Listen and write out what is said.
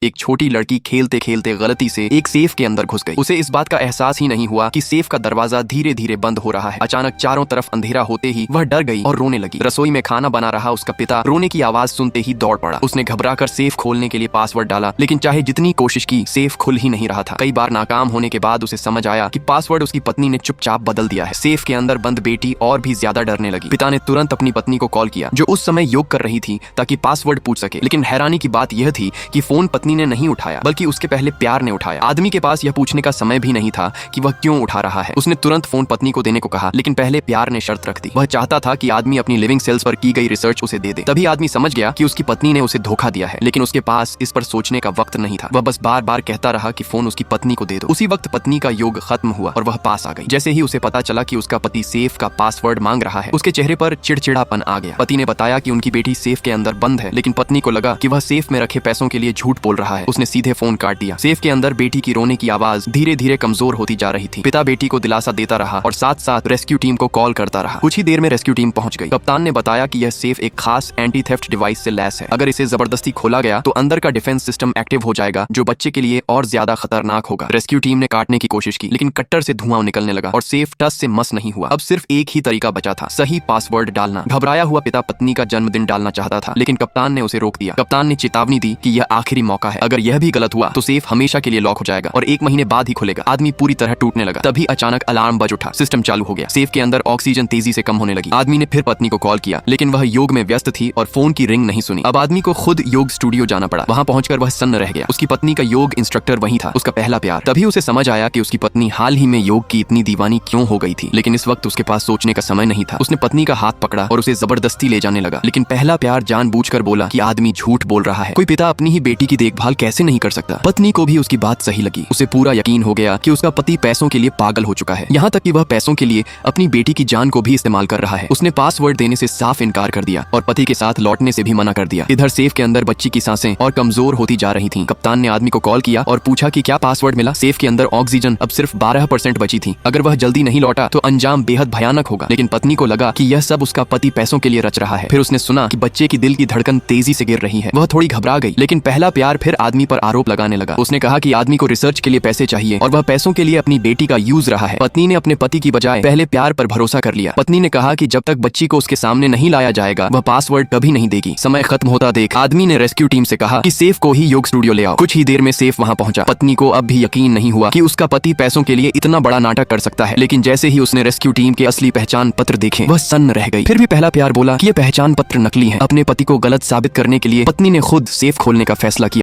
एक छोटी लड़की खेलते खेलते गलती से एक सेफ के अंदर घुस गई। उसे इस बात का एहसास ही नहीं हुआ कि सेफ का दरवाजा धीरे धीरे बंद हो रहा है। अचानक चारों तरफ अंधेरा होते ही वह डर गई और रोने लगी। रसोई में खाना बना रहा उसका पिता रोने की आवाज सुनते ही दौड़ पड़ा। उसने घबराकर सेफ खोलने के लिए पासवर्ड डाला, लेकिन चाहे जितनी कोशिश की सेफ खुल ही नहीं रहा था। कई बार नाकाम होने के बाद उसे समझ आया कि पासवर्ड उसकी पत्नी ने चुपचाप बदल दिया है। सेफ के अंदर बंद बेटी और भी ज्यादा डरने लगी। पिता ने तुरंत अपनी पत्नी को कॉल किया, जो उस समय योग कर रही थी, ताकि पासवर्ड पूछ सके। लेकिन हैरानी की बात यह थी कि फोन पत्नी ने नहीं उठाया, बल्कि उसके पहले प्यार ने उठाया। आदमी के पास यह पूछने का समय भी नहीं था कि वह क्यों उठा रहा है। उसने तुरंत फोन पत्नी को देने को कहा, लेकिन पहले प्यार ने शर्त रख दी। वह चाहता था कि आदमी अपनी लिविंग सेल्स पर की गई रिसर्च उसे दे दे। तभी आदमी समझ गया कि उसकी पत्नी ने उसे धोखा दिया है, लेकिन उसके पास इस पर सोचने का वक्त नहीं था। वह बस बार बार कहता रहा कि फोन उसकी पत्नी को दे दो। उसी वक्त पत्नी का योग खत्म हुआ और वह पास आ गई। जैसे ही उसे पता चला कि उसका पति सेफ का पासवर्ड मांग रहा है, उसके चेहरे पर चिड़चिड़ापन आ गया। पति ने बताया कि उनकी बेटी सेफ के अंदर बंद है, लेकिन पत्नी को लगा कि वह सेफ में रखे पैसों के लिए झूठ बोल रहा है। उसने सीधे फोन काट दिया। सेफ के अंदर बेटी की रोने की आवाज धीरे धीरे कमजोर होती जा रही थी। पिता बेटी को दिलासा देता रहा और साथ साथ रेस्क्यू टीम को कॉल करता रहा। कुछ ही देर में रेस्क्यू टीम पहुंच गई। कप्तान ने बताया कि यह सेफ एक खास एंटी थेफ्ट डिवाइस से लैस है। अगर इसे जबरदस्ती खोला गया तो अंदर का डिफेंस सिस्टम एक्टिव हो जाएगा, जो बच्चे के लिए और ज्यादा खतरनाक होगा। रेस्क्यू टीम ने काटने की कोशिश की, लेकिन कट्टर से धुआं निकलने लगा और सेफ टस से मस नहीं हुआ। अब सिर्फ एक ही तरीका बचा था, सही पासवर्ड डालना। घबराया हुआ पिता पत्नी का जन्मदिन डालना चाहता था, लेकिन कप्तान ने उसे रोक दिया। कप्तान ने चेतावनी दी कि यह आखिरी मौका है। अगर यह भी गलत हुआ तो सेफ हमेशा के लिए लॉक हो जाएगा और 1 महीने बाद ही खुलेगा। आदमी पूरी तरह टूटने लगा। तभी अचानक अलार्म बज उठा। सिस्टम चालू हो गया। सेफ के अंदर ऑक्सीजन तेजी से कम होने लगी। आदमी ने फिर पत्नी को कॉल किया, लेकिन वह योग में व्यस्त थी और फोन की रिंग नहीं सुनी। अब आदमी को खुद योग स्टूडियो जाना पड़ा। वहां पहुंचकर वह सन्न रह गया। उसकी पत्नी का योग इंस्ट्रक्टर वही था, उसका पहला प्यार। तभी उसे समझ आया कि उसकी पत्नी हाल ही में योग की इतनी दीवानी क्यों हो गई थी। लेकिन इस वक्त उसके पास सोचने का समय नहीं था। उसने पत्नी का हाथ पकड़ा और उसे जबरदस्ती ले जाने लगा। लेकिन पहला प्यार जानबूझकर बोला कि आदमी झूठ बोल रहा है। कोई पिता अपनी ही बेटी की देखभाल कैसे नहीं कर सकता। पत्नी को भी उसकी बात सही लगी। उसे पूरा यकीन हो गया कि उसका पति पैसों के लिए पागल हो चुका है, यहाँ तक कि वह पैसों के लिए अपनी बेटी की जान को भी इस्तेमाल कर रहा है। उसने पासवर्ड देने से साफ इनकार कर दिया और पति के साथ लौटने से भी मना कर दिया। इधर सेफ के अंदर बच्ची की सांसें और कमजोर होती जा रही थीं। कप्तान ने आदमी को कॉल किया और पूछा कि क्या पासवर्ड मिला। सेफ के अंदर ऑक्सीजन अब सिर्फ 12% बची थी। अगर वह जल्दी नहीं लौटा तो अंजाम बेहद भयानक होगा। लेकिन पत्नी को लगा कि यह सब उसका पति पैसों के लिए रच रहा है। फिर उसने सुना कि बच्चे की दिल की धड़कन तेजी से गिर रही है। वह थोड़ी घबरा गई, लेकिन पहला प्यार फिर आदमी पर आरोप लगाने लगा। उसने कहा कि आदमी को रिसर्च के लिए पैसे चाहिए और वह पैसों के लिए अपनी बेटी का यूज रहा है। पत्नी ने अपने पति की बजाय पहले प्यार पर भरोसा कर लिया। पत्नी ने कहा कि जब तक बच्ची को उसके सामने नहीं लाया जाएगा वह पासवर्ड कभी नहीं देगी। समय खत्म होता देख आदमी ने रेस्क्यू टीम से कहा कि सेफ को ही योग स्टूडियो ले आओ। कुछ ही देर में सेफ वहां पहुंचा। पत्नी को अब भी यकीन नहीं हुआ कि उसका पति पैसों के लिए इतना बड़ा नाटक कर सकता है। लेकिन जैसे ही उसने रेस्क्यू टीम के असली पहचान पत्र देखे, वह सन्न रह गई। फिर भी पहला प्यार बोला कि ये पहचान पत्र नकली है। अपने पति को गलत साबित करने के लिए पत्नी ने खुद सेफ खोलने का फैसला किया।